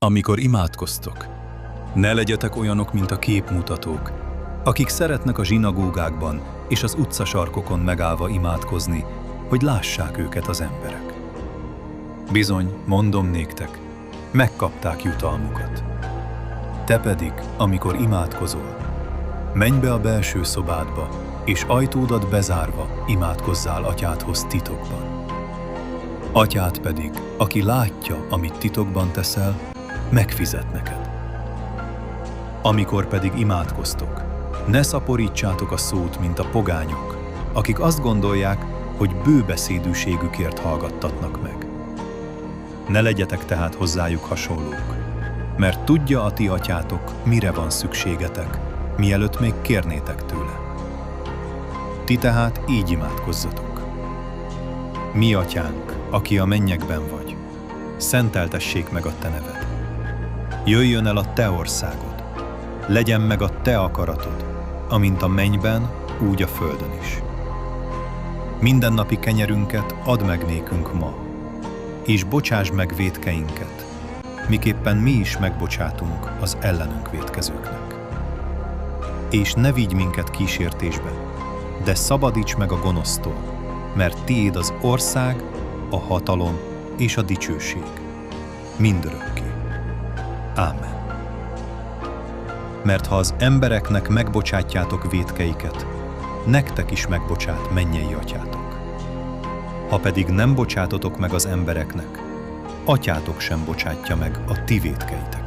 Amikor imádkoztok, ne legyetek olyanok, mint a képmutatók, akik szeretnek a zsinagógákban és az utcasarkokon megállva imádkozni, hogy lássák őket az emberek. Bizony, mondom néktek, megkapták jutalmukat. Te pedig, amikor imádkozol, menj be a belső szobádba, és ajtódat bezárva imádkozzál atyádhoz titokban. Atyád pedig, aki látja, amit titokban teszel, megfizet neked. Amikor pedig imádkoztok, ne szaporítsátok a szót, mint a pogányok, akik azt gondolják, hogy bőbeszédűségükért hallgattatnak meg. Ne legyetek tehát hozzájuk hasonlók, mert tudja a ti atyátok, mire van szükségetek, mielőtt még kérnétek tőle. Ti tehát így imádkozzatok. Mi atyánk, aki a mennyekben vagy, szenteltessék meg a te neved. Jöjjön el a te országod, legyen meg a te akaratod, amint a mennyben, úgy a földön is. Mindennapi kenyerünket add meg nékünk ma, és bocsásd meg vétkeinket, miképpen mi is megbocsátunk az ellenünk vétkezőknek. És ne vigy minket kísértésbe, de szabadíts meg a gonosztól, mert tiéd az ország, a hatalom és a dicsőség, mindörökké. Ámen. Mert ha az embereknek megbocsátjátok vétkeiket, nektek is megbocsát mennyei atyátok. Ha pedig nem bocsátotok meg az embereknek, atyátok sem bocsátja meg a ti vétkeiteket.